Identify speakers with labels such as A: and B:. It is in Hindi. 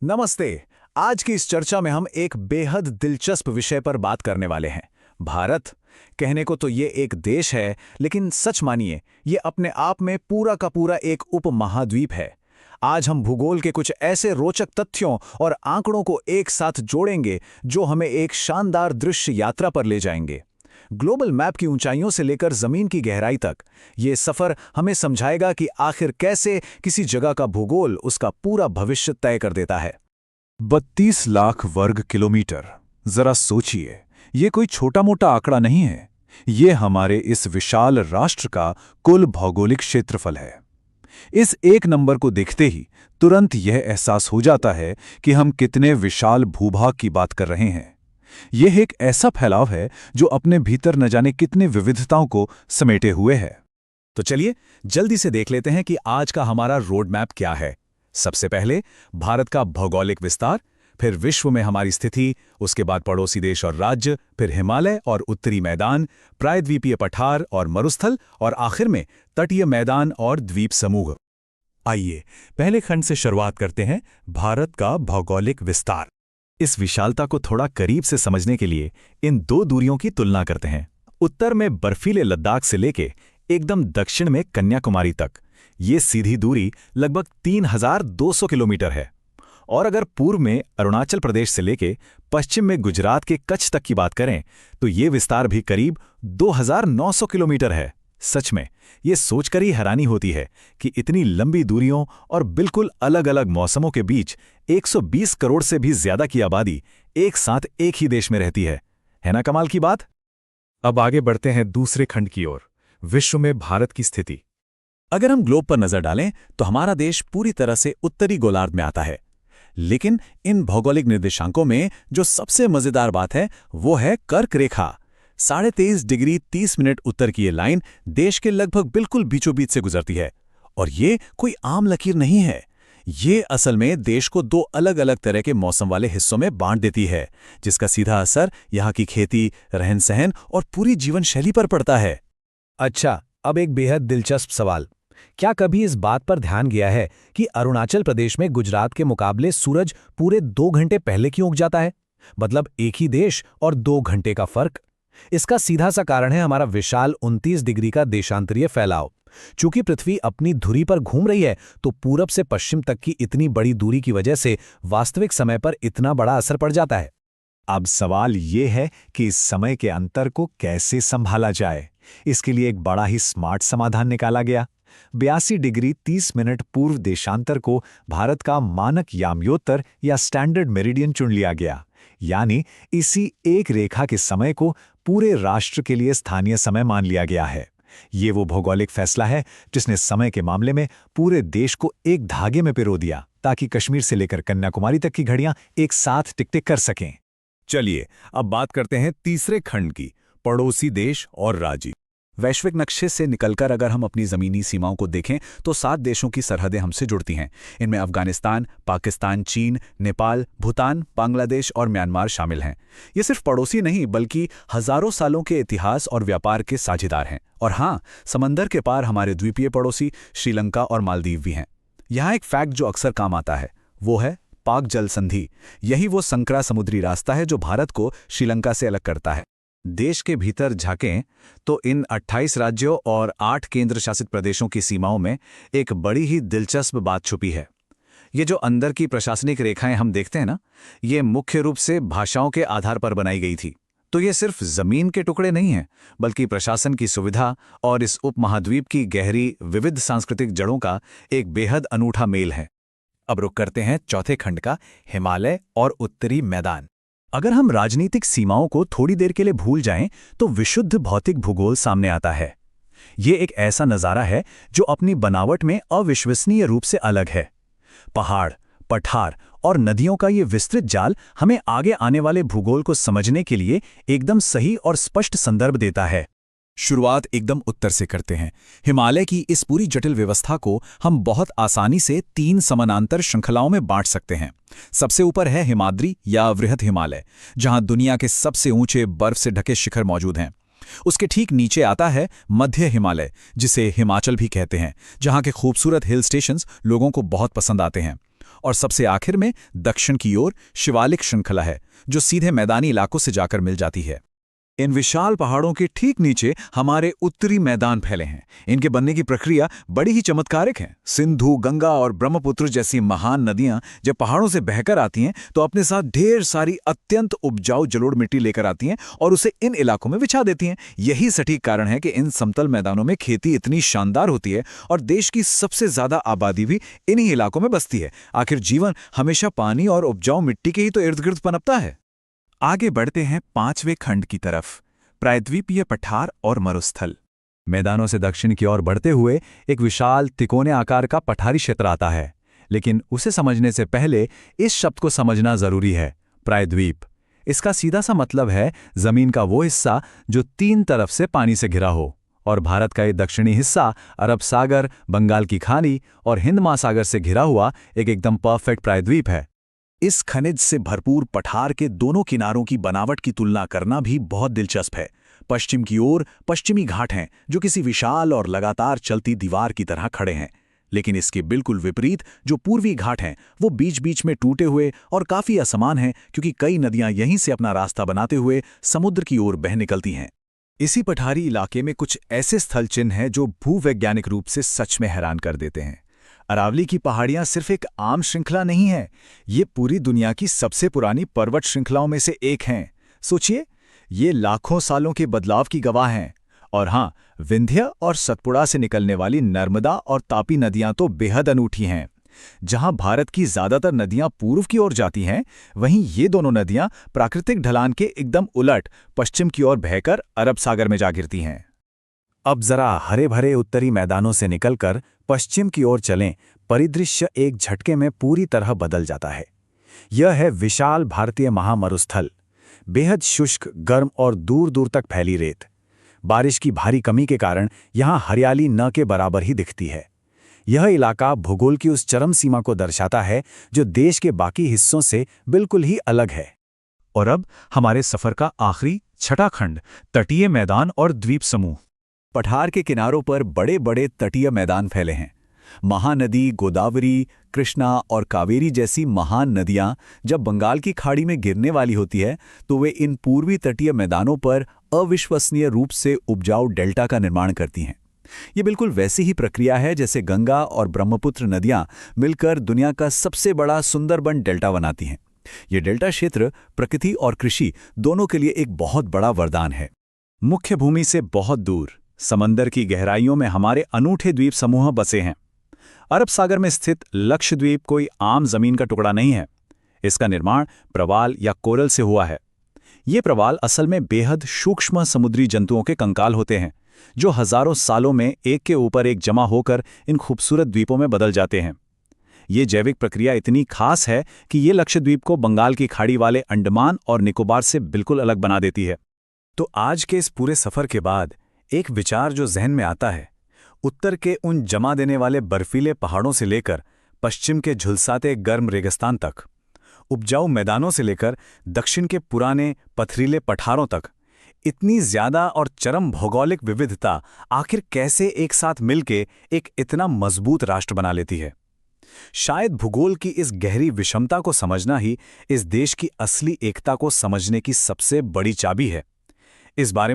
A: नमस्ते। आज की इस चर्चा में हम एक बेहद दिलचस्प विषय पर बात करने वाले हैं। भारत। कहने को तो ये एक देश है, लेकिन सच मानिए ये अपने आप में पूरा का पूरा एक उपमहाद्वीप है। आज हम भूगोल के कुछ ऐसे रोचक तथ्यों और आंकड़ों को एक साथ जोड़ेंगे जो हमें एक शानदार दृश्य यात्रा पर ले जाएंगे। ग्लोबल मैप की ऊंचाइयों से लेकर जमीन की गहराई तक ये सफर हमें समझाएगा कि आखिर कैसे किसी जगह का भूगोल उसका पूरा भविष्य तय कर देता है।
B: 32 लाख वर्ग किलोमीटर। जरा सोचिए, ये कोई छोटा मोटा आंकड़ा नहीं है। ये हमारे इस विशाल राष्ट्र का कुल भौगोलिक क्षेत्रफल है। इस एक नंबर को देखते ही तुरंत यह एहसास हो जाता है कि हम कितने विशाल भूभाग की बात कर रहे हैं। यह एक ऐसा फैलाव है जो अपने भीतर न जाने कितने विविधताओं को समेटे हुए है।
A: तो चलिए जल्दी से देख लेते हैं कि आज का हमारा रोड मैप क्या है। सबसे पहले भारत का भौगोलिक विस्तार, फिर विश्व में हमारी स्थिति, उसके बाद पड़ोसी देश और राज्य, फिर हिमालय और उत्तरी मैदान, प्रायद्वीपीय पठार और मरुस्थल, और आखिर में तटीय मैदान और द्वीप समूह।
B: आइए पहले खंड से शुरुआत करते हैं, भारत का भौगोलिक विस्तार।
A: इस विशालता को थोड़ा करीब से समझने के लिए इन दो दूरियों की तुलना करते हैं। उत्तर में बर्फीले लद्दाख से लेके एकदम दक्षिण में कन्याकुमारी तक ये सीधी दूरी लगभग 3200 किलोमीटर है। और अगर पूर्व में अरुणाचल प्रदेश से लेके पश्चिम में गुजरात के कच्छ तक की बात करें तो ये विस्तार भी करीब 2900 किलोमीटर है। सच में ये सोचकर ही हैरानी होती है कि इतनी लंबी दूरियों और बिल्कुल अलग अलग मौसमों के बीच 120 करोड़ से भी ज्यादा की आबादी एक साथ एक ही देश में रहती है ना कमाल की बात।
B: अब आगे बढ़ते हैं दूसरे खंड की ओर, विश्व में भारत की स्थिति।
A: अगर हम ग्लोब पर नजर डालें तो हमारा देश पूरी तरह से उत्तरी गोलार्ध में आता है। लेकिन इन भौगोलिक निर्देशांकों में जो सबसे मजेदार बात है वो है कर्क रेखा। 23.5 डिग्री 30 मिनट उत्तर की ये लाइन देश के लगभग बिल्कुल बीचों बीच से गुजरती है। और ये कोई आम लकीर नहीं है, ये असल में देश को दो अलग अलग तरह के मौसम वाले हिस्सों में बांट देती है, जिसका सीधा असर यहाँ की खेती, रहन सहन और पूरी जीवन शैली पर पड़ता है। अच्छा, अब एक बेहद दिलचस्प सवाल। क्या कभी इस बात पर ध्यान गया है कि अरुणाचल प्रदेश में गुजरात के मुकाबले सूरज पूरे 2 घंटे पहले क्यों उग जाता है? मतलब एक ही देश और 2 घंटे का फर्क। इसका सीधा सा कारण है हमारा विशाल 29 डिग्री का देशांतरीय फैलाव। चूंकि पृथ्वी अपनी धुरी पर घूम रही है तो पूरब से पश्चिम तक की इतनी बड़ी दूरी की वजह से वास्तविक समय पर इतना बड़ा असर पड़ जाता है।
B: अब सवाल ये है कि इस समय के अंतर को कैसे संभाला जाए। इसके लिए एक बड़ा ही स्मार्ट समाधान निकाला गया। 82 डिग्री 30 मिनट पूर्व देशांतर को भारत का मानक यामयोत्तर या स्टैंडर्ड मेरिडियन चुन लिया गया। यानी इसी एक रेखा के समय को पूरे राष्ट्र के लिए स्थानीय समय मान लिया गया है। ये वो भौगोलिक फैसला है जिसने समय के मामले में पूरे देश को एक धागे में पिरो दिया, ताकि कश्मीर से लेकर कन्याकुमारी तक की घड़ियां एक साथ टिक टिक कर सकें।
A: चलिए अब बात करते हैं तीसरे खंड की, पड़ोसी देश और राज्य। वैश्विक नक्शे से निकलकर अगर हम अपनी ज़मीनी सीमाओं को देखें तो 7 देशों की सरहदें हमसे जुड़ती हैं। इनमें अफगानिस्तान, पाकिस्तान, चीन, नेपाल, भूटान, बांग्लादेश और म्यांमार शामिल हैं। ये सिर्फ पड़ोसी नहीं बल्कि हज़ारों सालों के इतिहास और व्यापार के साझेदार हैं। और हाँ, समंदर के पार हमारे द्वीपीय पड़ोसी श्रीलंका और मालदीव भी हैं। यहाँ एक फैक्ट जो अक्सर काम आता है वो है पाक जल संधि। यही वो संकरा समुद्री रास्ता है जो भारत को श्रीलंका से अलग करता है। देश के भीतर झांकें तो इन 28 राज्यों और 8 केंद्र शासित प्रदेशों की सीमाओं में एक बड़ी ही दिलचस्प बात छुपी है। ये जो अंदर की प्रशासनिक रेखाएं हम देखते हैं ना, ये मुख्य रूप से भाषाओं के आधार पर बनाई गई थी। तो ये सिर्फ जमीन के टुकड़े नहीं हैं, बल्कि प्रशासन की सुविधा और इस उपमहाद्वीप की गहरी विविध सांस्कृतिक जड़ों का एक बेहद अनूठा मेल है। अब रुक करते हैं चौथे खंड का, हिमालय और उत्तरी मैदान। अगर हम राजनीतिक सीमाओं को थोड़ी देर के लिए भूल जाएं तो विशुद्ध भौतिक भूगोल सामने आता है। ये एक ऐसा नज़ारा है जो अपनी बनावट में अविश्वसनीय रूप से अलग है। पहाड़, पठार और नदियों का ये विस्तृत जाल हमें आगे आने वाले भूगोल को समझने के लिए एकदम सही और स्पष्ट संदर्भ देता है। शुरुआत एकदम उत्तर से करते हैं। हिमालय की इस पूरी जटिल व्यवस्था को हम बहुत आसानी से 3 समानांतर श्रृंखलाओं में बांट सकते हैं। सबसे ऊपर है हिमाद्री या वृहद हिमालय, जहां दुनिया के सबसे ऊंचे बर्फ से ढके शिखर मौजूद हैं। उसके ठीक नीचे आता है मध्य हिमालय, जिसे हिमाचल भी कहते हैं, जहां के खूबसूरत हिल स्टेशंस लोगों को बहुत पसंद आते हैं। और सबसे आखिर में दक्षिण की ओर शिवालिक श्रृंखला है, जो सीधे मैदानी इलाकों से जाकर मिल जाती है। इन विशाल पहाड़ों के ठीक नीचे हमारे उत्तरी मैदान फैले हैं। इनके बनने की प्रक्रिया बड़ी ही चमत्कारिक है। सिंधु, गंगा और ब्रह्मपुत्र जैसी महान नदियां जब पहाड़ों से बहकर आती हैं तो अपने साथ ढेर सारी अत्यंत उपजाऊ जलोढ़ मिट्टी लेकर आती हैं और उसे इन इलाकों में बिछा देती हैं। यही सटीक कारण है कि इन समतल मैदानों में खेती इतनी शानदार होती है और देश की सबसे ज्यादा आबादी भी इन्हीं इलाकों में बसती है। आखिर जीवन हमेशा पानी और उपजाऊ मिट्टी के ही तो इर्द गिर्द पनपता है।
C: आगे बढ़ते हैं 5वें खंड की तरफ, प्रायद्वीपीय पठार और मरुस्थल।
B: मैदानों से दक्षिण की ओर बढ़ते हुए एक विशाल तिकोने आकार का पठारी क्षेत्र आता है, लेकिन उसे समझने से पहले इस शब्द को समझना जरूरी है। प्रायद्वीप, इसका सीधा सा मतलब है जमीन का वो हिस्सा जो 3 तरफ से पानी से घिरा हो, और भारत का ये दक्षिणी हिस्सा अरब सागर, बंगाल की खाड़ी और हिंद महासागर से घिरा हुआ एक एकदम परफेक्ट प्रायद्वीप है।
A: इस खनिज से भरपूर पठार के दोनों किनारों की बनावट की तुलना करना भी बहुत दिलचस्प है। पश्चिम की ओर पश्चिमी घाट हैं जो किसी विशाल और लगातार चलती दीवार की तरह खड़े हैं, लेकिन इसके बिल्कुल विपरीत जो पूर्वी घाट हैं वो बीच बीच में टूटे हुए और काफी असमान हैं, क्योंकि कई नदियां यहीं से अपना रास्ता बनाते हुए समुद्र की ओर बह निकलती हैं। इसी पठारी इलाके में कुछ ऐसे स्थल चिन्ह हैं जो भूवैज्ञानिक रूप से सच में हैरान कर देते हैं। अरावली की पहाड़ियां सिर्फ एक आम श्रृंखला नहीं है, ये पूरी दुनिया की सबसे पुरानी पर्वत श्रृंखलाओं में से एक हैं। सोचिए, ये लाखों सालों के बदलाव की गवाह हैं। और हाँ, विंध्य और सतपुड़ा से निकलने वाली नर्मदा और तापी नदियां तो बेहद अनूठी हैं। जहां भारत की ज्यादातर नदियां पूर्व की ओर जाती हैं, वहीं ये दोनों नदियां प्राकृतिक ढलान के एकदम उलट पश्चिम की ओर बहकर अरब सागर में जा गिरती हैं।
B: अब जरा हरे भरे उत्तरी मैदानों से निकलकर पश्चिम की ओर चलें। परिदृश्य एक झटके में पूरी तरह बदल जाता है। यह है विशाल भारतीय महामरुस्थल। बेहद शुष्क, गर्म और दूर दूर तक फैली रेत। बारिश की भारी कमी के कारण यहाँ हरियाली न के बराबर ही दिखती है। यह इलाका भूगोल की उस चरम सीमा को दर्शाता है जो देश के बाकी हिस्सों से बिल्कुल ही अलग है।
A: और अब हमारे सफर का आखिरी छठा खंड, तटीय मैदान और द्वीप समूह। पठार के किनारों पर बड़े बड़े तटीय मैदान फैले हैं। महानदी गोदावरी, कृष्णा और कावेरी जैसी महान नदियां जब बंगाल की खाड़ी में गिरने वाली होती है तो वे इन पूर्वी तटीय मैदानों पर अविश्वसनीय रूप से उपजाऊ डेल्टा का निर्माण करती हैं। ये बिल्कुल वैसी ही प्रक्रिया है जैसे गंगा और ब्रह्मपुत्र नदियां मिलकर दुनिया का सबसे बड़ा सुंदरबन डेल्टा बनाती हैं। ये डेल्टा क्षेत्र प्रकृति और कृषि दोनों के लिए एक बहुत बड़ा वरदान है।
B: मुख्य भूमि से बहुत दूर समंदर की गहराइयों में हमारे अनूठे द्वीप समूह बसे हैं। अरब सागर में स्थित लक्षद्वीप कोई आम जमीन का टुकड़ा नहीं है। इसका निर्माण प्रवाल या कोरल से हुआ है। ये प्रवाल असल में बेहद सूक्ष्म समुद्री जंतुओं के कंकाल होते हैं जो हजारों सालों में एक के ऊपर एक जमा होकर इन खूबसूरत द्वीपों में बदल जाते हैं। ये जैविक प्रक्रिया इतनी खास है कि ये लक्षद्वीप को बंगाल की खाड़ी वाले अंडमान और निकोबार से बिल्कुल अलग बना देती है।
A: तो आज के इस पूरे सफर के बाद एक विचार जो जहन में आता है, उत्तर के उन जमा देने वाले बर्फीले पहाड़ों से लेकर पश्चिम के झुलसाते गर्म रेगिस्तान तक, उपजाऊ मैदानों से लेकर दक्षिण के पुराने पथरीले पठारों तक, इतनी ज्यादा और चरम भौगोलिक विविधता आखिर कैसे एक साथ मिलके एक इतना मजबूत राष्ट्र बना लेती है? शायद भूगोल की इस गहरी विषमता को समझना ही इस देश की असली एकता को समझने की सबसे बड़ी चाबी है। इस बारे में